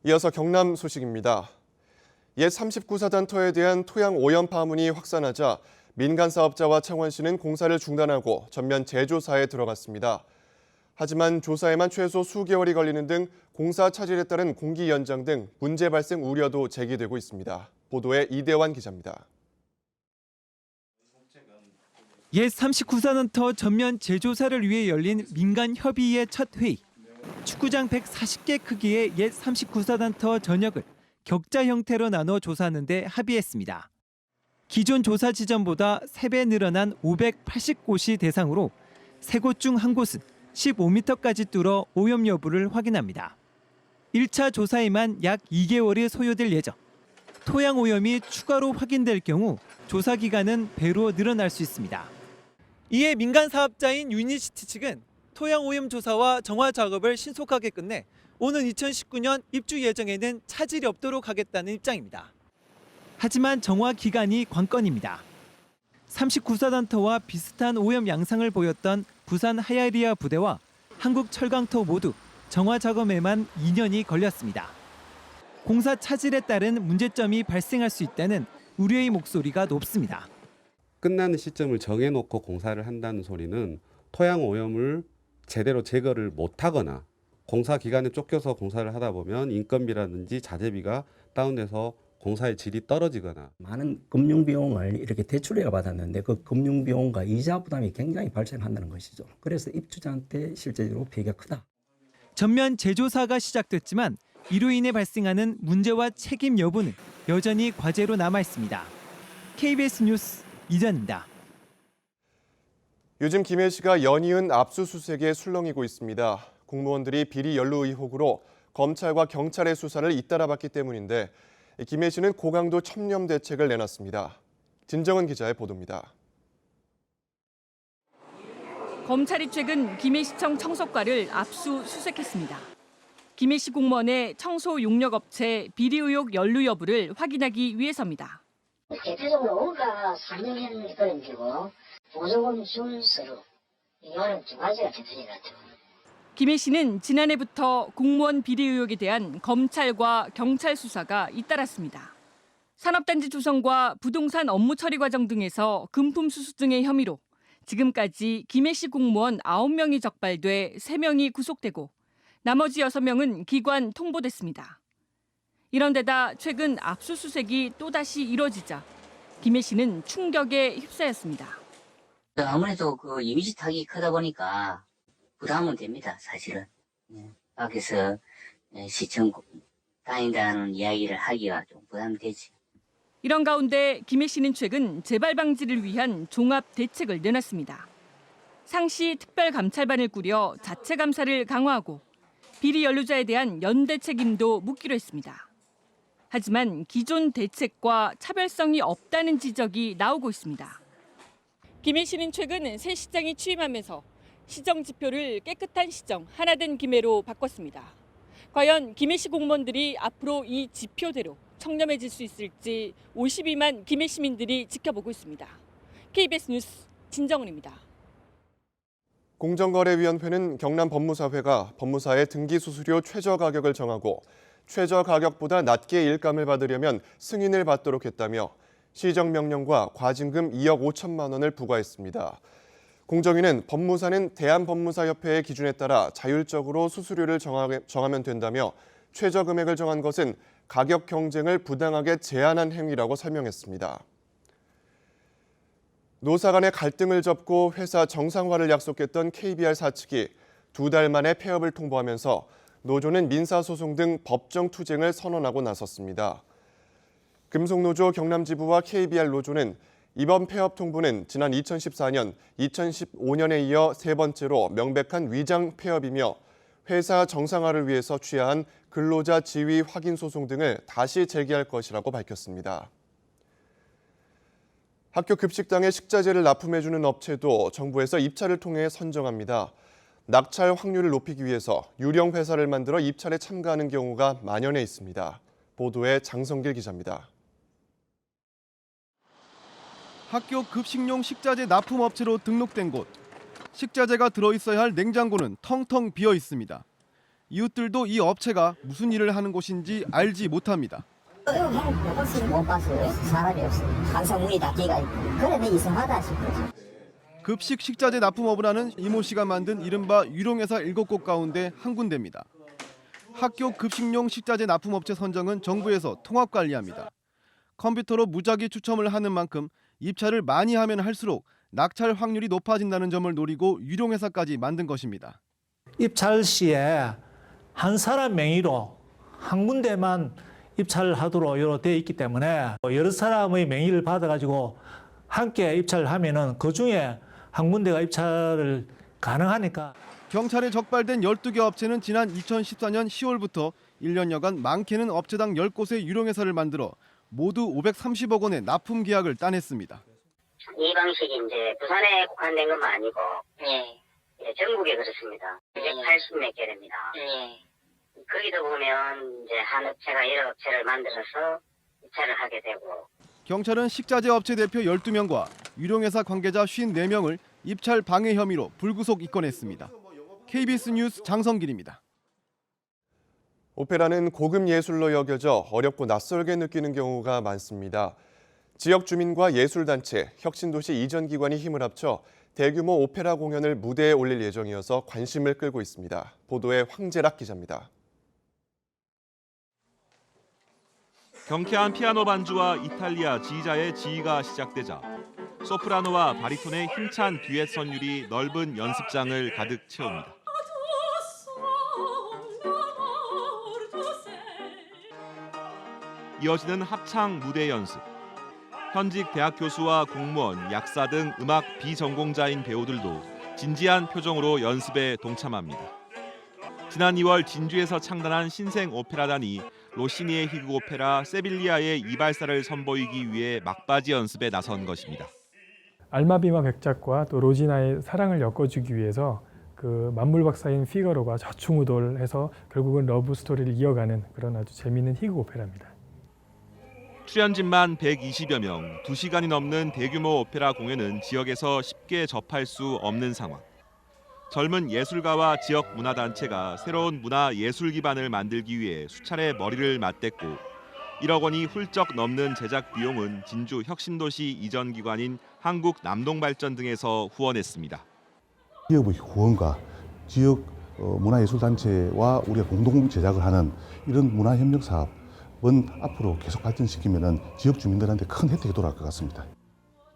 이어서 경남 소식입니다. 옛 39사단터에 대한 토양 오염 파문이 확산하자 민간 사업자와 창원시는 공사를 중단하고 전면 재조사에 들어갔습니다. 하지만 조사에만 최소 수개월이 걸리는 등 공사 차질에 따른 공기 연장 등 문제 발생 우려도 제기되고 있습니다. 보도에 이대환 기자입니다. 옛 39사단터 전면 재조사를 위해 열린 민간 협의회 첫 회의. 축구장 140개 크기의 옛 39사단터 전역을 격자 형태로 나눠 조사하는 데 합의했습니다. 기존 조사 지점보다 3배 늘어난 580곳이 대상으로 3곳 중 한 곳은 15m까지 뚫어 오염 여부를 확인합니다. 1차 조사에만 약 2개월이 소요될 예정. 토양 오염이 추가로 확인될 경우 조사 기간은 배로 늘어날 수 있습니다. 이에 민간 사업자인 유니시티 측은 토양 오염 조사와 정화 작업을 신속하게 끝내 오는 2019년 입주 예정에는 차질이 없도록 하겠다는 입장입니다. 하지만 정화 기간이 관건입니다. 39사단터와 비슷한 오염 양상을 보였던 부산 하야리아 부대와 한국철강터 모두 정화 작업에만 2년이 걸렸습니다. 공사 차질에 따른 문제점이 발생할 수 있다는 우려의 목소리가 높습니다. 끝나는 시점을 정해놓고 공사를 한다는 소리는 토양 오염을 제대로 제거를 못하거나 공사 기간에 쫓겨서 공사를 하다 보면 인건비라든지 자재비가 다운돼서 공사의 질이 떨어지거나 많은 금융 비용을 이렇게 대출해 받았는데 그 금융 비용과 이자 부담이 굉장히 발생한다는 것이죠. 그래서 입주자한테 실제적으로 피해가 크다. 전면 재조사가 시작됐지만 이로 인해 발생하는 문제와 책임 여부는 여전히 과제로 남아 있습니다. KBS 뉴스 이전입니다. 요즘 김해 씨가 연이은 압수수색에 술렁이고 있습니다. 공무원들이 비리 연루 의혹으로 검찰과 경찰의 수사를 잇따라봤기 때문인데 김해 씨는 고강도 첨념 대책을 내놨습니다. 진정은 기자의 보도입니다. 검찰이 최근 김해시청 청소과를 압수수색했습니다. 김해시 공무원의 청소 용역업체 비리 의혹 연루 여부를 확인하기 위해서입니다. 대표적으로 원가 상명했는 그런 거고 보조금 준서류 이거는 두 가지가 대표적인 것 같아요. 김해 씨는 지난해부터 공무원 비리 의혹에 대한 검찰과 경찰 수사가 잇따랐습니다. 산업단지 조성과 부동산 업무 처리 과정 등에서 금품 수수 등의 혐의로 지금까지 김해시 공무원 9명이 적발돼 3명이 구속되고 나머지 6명은 기관 통보됐습니다. 이런 데다 최근 압수수색이 또다시 이뤄지자 김해 씨는 충격에 휩싸였습니다. 아무래도 그 이미지 타격이 크다 보니까 부담은 됩니다, 사실은. 밖에서 시청 다닌다는 이야기를 하기가 좀 부담되지. 이런 가운데 김해 씨는 최근 재발 방지를 위한 종합 대책을 내놨습니다. 상시 특별감찰반을 꾸려 자체 감사를 강화하고 비리 연루자에 대한 연대 책임도 묻기로 했습니다. 하지만 기존 대책과 차별성이 없다는 지적이 나오고 있습니다. 김해 씨는 최근 새 시장이 취임하면서 시정 지표를 깨끗한 시정, 하나된 김해로 바꿨습니다. 과연 김해시 공무원들이 앞으로 이 지표대로 청렴해질 수 있을지 52만 김해 시민들이 지켜보고 있습니다. KBS 뉴스 진정은입니다. 공정거래위원회는 경남법무사회가 법무사의 등기수수료 최저 가격을 정하고 최저 가격보다 낮게 일감을 받으려면 승인을 받도록 했다며 시정명령과 과징금 2억 5천만 원을 부과했습니다. 공정위는 법무사는 대한법무사협회의 기준에 따라 자율적으로 수수료를 정하면 된다며 최저 금액을 정한 것은 가격 경쟁을 부당하게 제한한 행위라고 설명했습니다. 노사 간의 갈등을 접고 회사 정상화를 약속했던 KBR 사측이 2달 만에 폐업을 통보하면서 노조는 민사소송 등 법정 투쟁을 선언하고 나섰습니다. 금속노조 경남지부와 KBR 노조는 이번 폐업 통보는 지난 2014년, 2015년에 이어 세 번째로 명백한 위장 폐업이며 회사 정상화를 위해서 취하한 근로자 지위 확인 소송 등을 다시 제기할 것이라고 밝혔습니다. 학교 급식당에 식자재를 납품해주는 업체도 정부에서 입찰을 통해 선정합니다. 낙찰 확률을 높이기 위해서 유령 회사를 만들어 입찰에 참가하는 경우가 만연해 있습니다. 보도에 장성길 기자입니다. 학교 급식용 식자재 납품업체로 등록된 곳. 식자재가 들어있어야 할 냉장고는 텅텅 비어 있습니다. 이웃들도 이 업체가 무슨 일을 하는 곳인지 알지 못합니다. 못 봤어요. 사람이 없어요. 항상 문이 닫기가 있고. 그래 내 이상하다 싶어요. 급식 식자재 납품업을 하는 이모 씨가 만든 이른바 유령회사 7곳 가운데 한 군데입니다. 학교 급식용 식자재 납품업체 선정은 정부에서 통합 관리합니다. 컴퓨터로 무작위 추첨을 하는 만큼 입찰을 많이 하면 할수록 낙찰 확률이 높아진다는 점을 노리고 유령회사까지 만든 것입니다. 입찰 시에 한 사람 명의로 한 군데만 입찰하도록 되어 있기 때문에 여러 사람의 명의를 받아가지고 함께 입찰을 하면은 그 중에 한 군데가 입찰을 가능하니까. 경찰에 적발된 12개 업체는 지난 2014년 10월부터 1년여간 많게는 업체당 10곳의 유령회사를 만들어 모두 530억 원의 납품 계약을 따냈습니다. 이 방식이 이제 부산에 국한된 것만 아니고 전국에 그렇습니다. 280몇 개 됩니다. 거기도 보면 이제 한 업체가 여러 업체를 만들어서 입찰을 하게 되고. 경찰은 식자재 업체 대표 12명과 유령회사 관계자 54명을 입찰 방해 혐의로 불구속 입건했습니다. KBS 뉴스 장성길입니다. 오페라는 고급 예술로 여겨져 어렵고 낯설게 느끼는 경우가 많습니다. 지역 주민과 예술단체, 혁신도시 이전 기관이 힘을 합쳐 대규모 오페라 공연을 무대에 올릴 예정이어서 관심을 끌고 있습니다. 보도에 황재락 기자입니다. 경쾌한 피아노 반주와 이탈리아 지휘자의 지휘가 시작되자 소프라노와 바리톤의 힘찬 듀엣 선율이 넓은 연습장을 가득 채웁니다. 이어지는 합창 무대 연습. 현직 대학 교수와 공무원, 약사 등 음악 비전공자인 배우들도 진지한 표정으로 연습에 동참합니다. 지난 2월 진주에서 창단한 신생 오페라단이 로시니의 희극 오페라 세빌리아의 이발사를 선보이기 위해 막바지 연습에 나선 것입니다. 알마비마 백작과 또 로지나의 사랑을 엮어주기 위해서 그 만물박사인 피가로가 좌충우돌해서 결국은 러브 스토리를 이어가는 그런 아주 재미있는 희극 오페라입니다. 출연진만 120여 명, 2시간이 넘는 대규모 오페라 공연은 지역에서 쉽게 접할 수 없는 상황. 젊은 예술가와 지역 문화단체가 새로운 문화예술 기반을 만들기 위해 수차례 머리를 맞댔고 1억 원이 훌쩍 넘는 제작 비용은 진주 혁신도시 이전 기관인 한국남동발전 등에서 후원했습니다. 기업의 후원과 지역 문화예술단체와 우리가 공동 제작을 하는 이런 문화협력 사업은 앞으로 계속 발전시키면 지역 주민들한테 큰 혜택이 돌아갈 것 같습니다.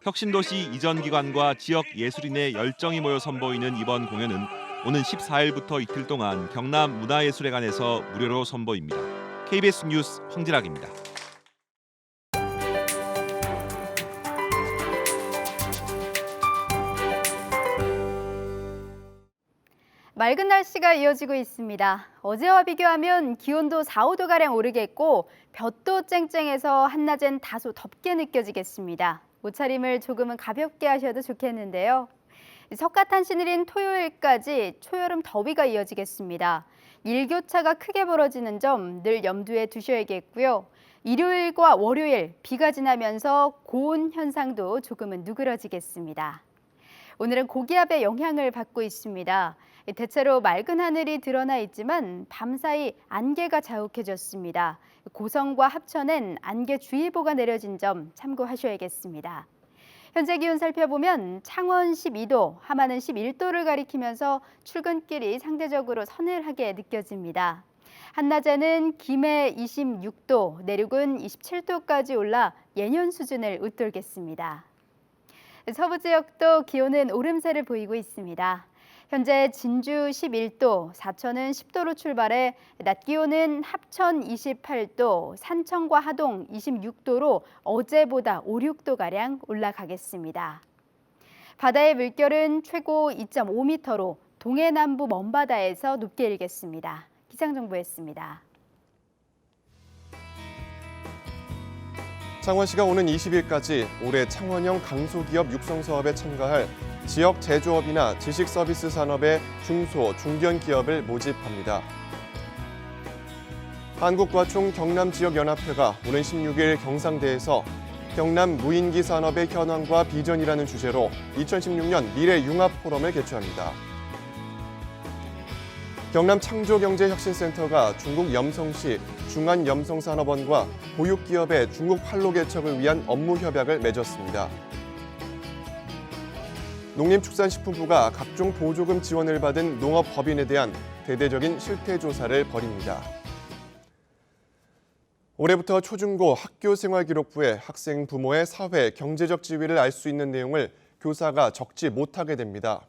혁신도시 이전 기관과 지역 예술인의 열정이 모여 선보이는 이번 공연은 오는 14일부터 이틀 동안 경남 문화예술회관에서 무료로 선보입니다. KBS 뉴스 황진학입니다. 맑은 날씨가 이어지고 있습니다. 어제와 비교하면 기온도 4, 5도가량 오르겠고 볕도 쨍쨍해서 한낮엔 다소 덥게 느껴지겠습니다. 옷차림을 조금은 가볍게 하셔도 좋겠는데요. 석가탄신일인 토요일까지 초여름 더위가 이어지겠습니다. 일교차가 크게 벌어지는 점 늘 염두에 두셔야겠고요. 일요일과 월요일 비가 지나면서 고온 현상도 조금은 누그러지겠습니다. 오늘은 고기압의 영향을 받고 있습니다. 대체로 맑은 하늘이 드러나 있지만 밤사이 안개가 자욱해졌습니다. 고성과 합천엔 안개주의보가 내려진 점 참고하셔야겠습니다. 현재 기온 살펴보면 창원 12도, 함안은 11도를 가리키면서 출근길이 상대적으로 서늘하게 느껴집니다. 한낮에는 김해 26도, 내륙은 27도까지 올라 예년 수준을 웃돌겠습니다. 서부 지역도 기온은 오름세를 보이고 있습니다. 현재 진주 11도, 사천은 10도로 출발해 낮 기온은 합천 28도, 산청과 하동 26도로 어제보다 5, 6도가량 올라가겠습니다. 바다의 물결은 최고 2.5m로 동해남부 먼바다에서 높게 일겠습니다. 기상정보였습니다. 창원시가 오는 20일까지 올해 창원형 강소기업 육성 사업에 참가할 지역 제조업이나 지식서비스 산업의 중소, 중견 기업을 모집합니다. 한국과총 경남지역연합회가 오는 16일 경상대에서 경남 무인기 산업의 현황과 비전이라는 주제로 2016년 미래융합 포럼을 개최합니다. 경남 창조경제혁신센터가 중국 염성시 중안염성산업원과 보육기업의 중국 판로 개척을 위한 업무 협약을 맺었습니다. 농림축산식품부가 각종 보조금 지원을 받은 농업법인에 대한 대대적인 실태조사를 벌입니다. 올해부터 초중고 학교생활기록부에 학생 부모의 사회, 경제적 지위를 알 수 있는 내용을 교사가 적지 못하게 됩니다.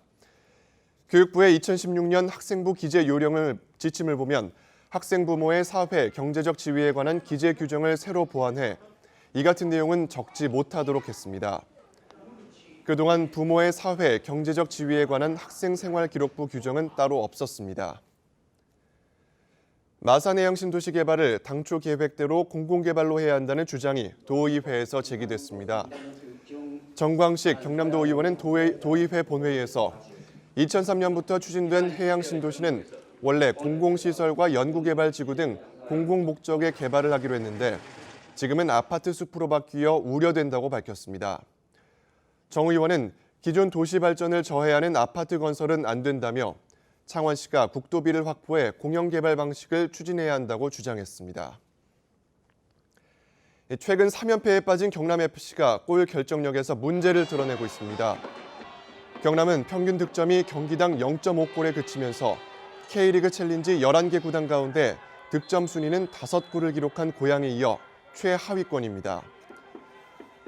교육부의 2016년 학생부 기재 요령을 지침을 보면 학생 부모의 사회, 경제적 지위에 관한 기재 규정을 새로 보완해 이 같은 내용은 적지 못하도록 했습니다. 그동안 부모의 사회, 경제적 지위에 관한 학생생활기록부 규정은 따로 없었습니다. 마산해양 신도시 개발을 당초 계획대로 공공개발로 해야 한다는 주장이 도의회에서 제기됐습니다. 정광식 경남도의원은 도의회 본회의에서 2003년부터 추진된 해양 신도시는 원래 공공시설과 연구개발지구 등 공공목적의 개발을 하기로 했는데 지금은 아파트 숲으로 바뀌어 우려된다고 밝혔습니다. 정 의원은 기존 도시 발전을 저해하는 아파트 건설은 안 된다며 창원시가 국도비를 확보해 공영개발 방식을 추진해야 한다고 주장했습니다. 최근 3연패에 빠진 경남FC가 골 결정력에서 문제를 드러내고 있습니다. 경남은 평균 득점이 경기당 0.5골에 그치면서 K리그 챌린지 11개 구단 가운데 득점 순위는 5골을 기록한 고양에 이어 최하위권입니다.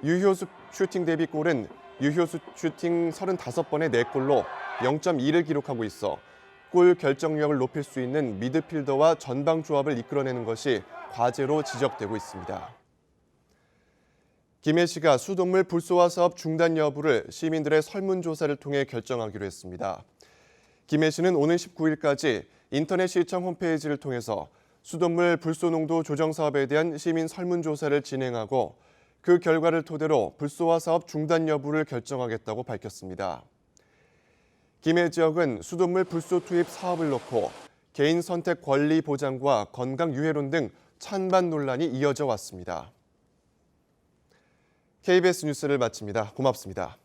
유효 슈팅 대비 골은 유효 슈팅 35번에 4골로 0.2를 기록하고 있어 골 결정력을 높일 수 있는 미드필더와 전방 조합을 이끌어내는 것이 과제로 지적되고 있습니다. 김해시가 수돗물 불소화 사업 중단 여부를 시민들의 설문조사를 통해 결정하기로 했습니다. 김해시는 오는 19일까지 인터넷 시청 홈페이지를 통해서 수돗물 불소 농도 조정 사업에 대한 시민 설문조사를 진행하고 그 결과를 토대로 불소화 사업 중단 여부를 결정하겠다고 밝혔습니다. 김해 지역은 수돗물 불소 투입 사업을 놓고 개인 선택 권리 보장과 건강 유해론 등 찬반 논란이 이어져 왔습니다. KBS 뉴스를 마칩니다. 고맙습니다.